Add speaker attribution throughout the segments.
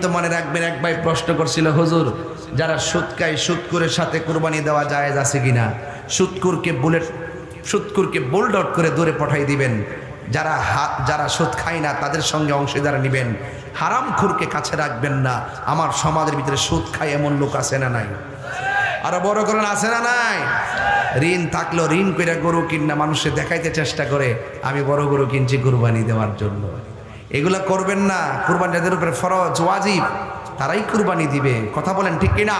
Speaker 1: কিন্তু মনে রাখবেন, এক ভাই প্রশ্ন করছিল, হুজুর যারা সুদ খায় সুদকুরের সাথে কুরবানি দেওয়া জায়েজ আছে কিনা? সুদকুরকে বুলডট করে দূরে পাঠাই দিবেন, যারা সুদ খায় না তাদের সঙ্গে অংশীদার নেবেন, হারামখোরকে কাছে রাখবেন না। আমার সমাজের ভিতরে সুদ খায় এমন লোক আছে না নাই? আরো বড় করেন, আছে না নাই? ঋণ থাকলো ঋণ করে গরু কিনা মানুষে দেখাইতে চেষ্টা করে আমি বড় গরু কিনছি কুরবানি দেওয়ার জন্য। এগুলা করবেন না। কুরবানি যাদের উপরে ফরজ ওয়াজিব তারাই কুরবানি দিবে। কথা বলেন ঠিক কিনা?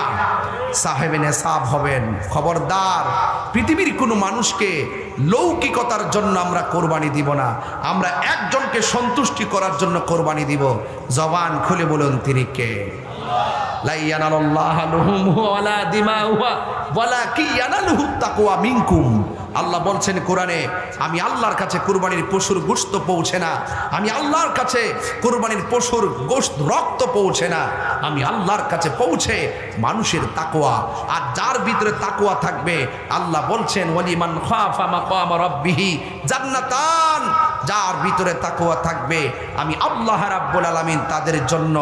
Speaker 1: সাহেবে নেসাব হবেন। খবরদার, পৃথিবীর কোনো মানুষকে লৌকিকতার জন্য আমরা কোরবানি দিব না। আমরা একজনকে সন্তুষ্টি করার জন্য কোরবানি দিব। জবান খুলে বলুন তিনি কে? লা ইয়ানালুল্লাহু লুহুমুহা ওয়ালা দিমাউহা ওয়ালাকিন ইয়ানালুহু তাকওয়া মিনকুম। আল্লাহ বলছেন কোরআনে, আমি আল্লাহর কাছে কুরবানির পশুর গোশত পৌঁছে না, আমি আল্লাহর কাছে কুরবানির পশুর গোশত রক্ত পৌঁছে না, আমি আল্লাহর কাছে পৌঁছে মানুষের তাকওয়া। আর যার ভিতরে তাকওয়া থাকবে, আল্লাহ বলছেন ওয়ালিমান খাফা মাকাম রাব্বিহি জান্নাতান, যার ভিতরে তাকওয়া থাকবে আমি আল্লাহ রাব্বুল আলামিন তাদের জন্য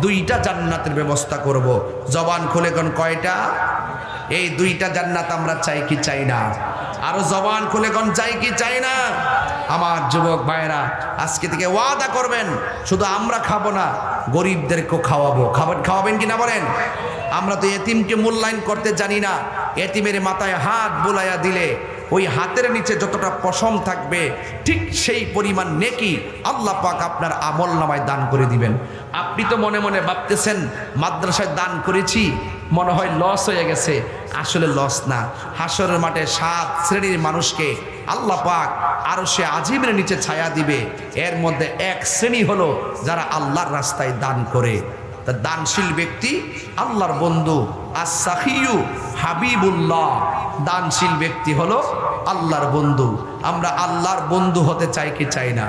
Speaker 1: দুইটা জান্নাতের ব্যবস্থা করব। জবান খুলে কোন কয়টা? এই দুইটা জান্নাত আমরা চাই কি চাই না? আরো জবান খুলে কোন চাই কি চাই না? আমার যুবক ভাইরা, আজকে থেকে ওয়াদা করবেন, শুধু আমরা খাবো না, গরিবদেরকেও খাওয়াবো। খাওয়াবেন কিনা বলেন? আমরা তো এতিমকে মূল্যায়ন করতে জানি না। এতিমের মাথায় হাত বুলাইয়া দিলে ওই হাতের নিচে যতটা পশম থাকবে ঠিক সেই পরিমাণ নেকি আল্লাহ পাক আপনার আমল নামায় দান করে দিবেন। আপনি তো মনে মনে ভাবতেছেন মাদ্রাসায় দান করেছি, মনে হয় লস হয়ে গেছে। আসলে লস না। হাসরের মাঠে 7 শ্রেণীর মানুষকে আল্লাহ পাক আরশে আজিমের নিচে ছায়া দিবে। এর মধ্যে এক শ্রেণী হলো যারা আল্লাহর রাস্তায় দান করে। তা দানশীল ব্যক্তি আল্লাহর বন্ধু। as-sakhiyu হাবিবুল্লাহ, দানশীল ব্যক্তি হলো আল্লাহর বন্ধু। আমরা আল্লাহর বন্ধু হতে চাই কি চাই না?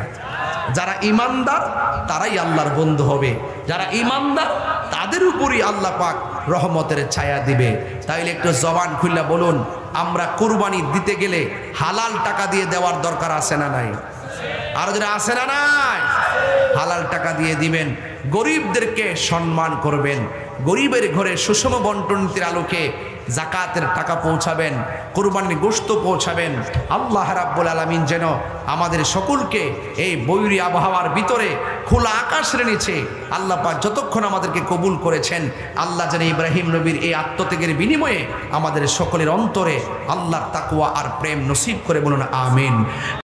Speaker 1: যারা ইমানদার তারাই আল্লাহর বন্ধু হবে। যারা ইমানদার তাদের উপরই আল্লাহ পাক রহমতের ছায়া দিবে। তাইলে একটু জবান খুলে বলুন, আমরা কুরবানি দিতে গেলে হালাল টাকা দিয়ে দেওয়ার দরকার আছে না নাই? আর যারা আছে না নাই? হালাল টাকা দিয়ে দিবেন। গরিবদেরকে সম্মান করবেন। গরিবের ঘরে সুষম বন্টনের আলোকে জাকাতের টাকা পৌঁছাবেন, কুরবানির গোশত পৌঁছাবেন। আল্লাহ রাব্বুল আলামিন যেন আমাদের সকলকে এই বৈরী আবহাওয়ার ভিতরে খোলা আকাশের নিচে আল্লাহ পাক যতক্ষণ আমাদেরকে কবুল করেছেন, আল্লাহ যেন ইব্রাহিম নবীর এই আত্মত্যাগের বিনিময়ে আমাদের সকলের অন্তরে আল্লাহর তাকওয়া আর প্রেম নসিব করে বলুন আমিন।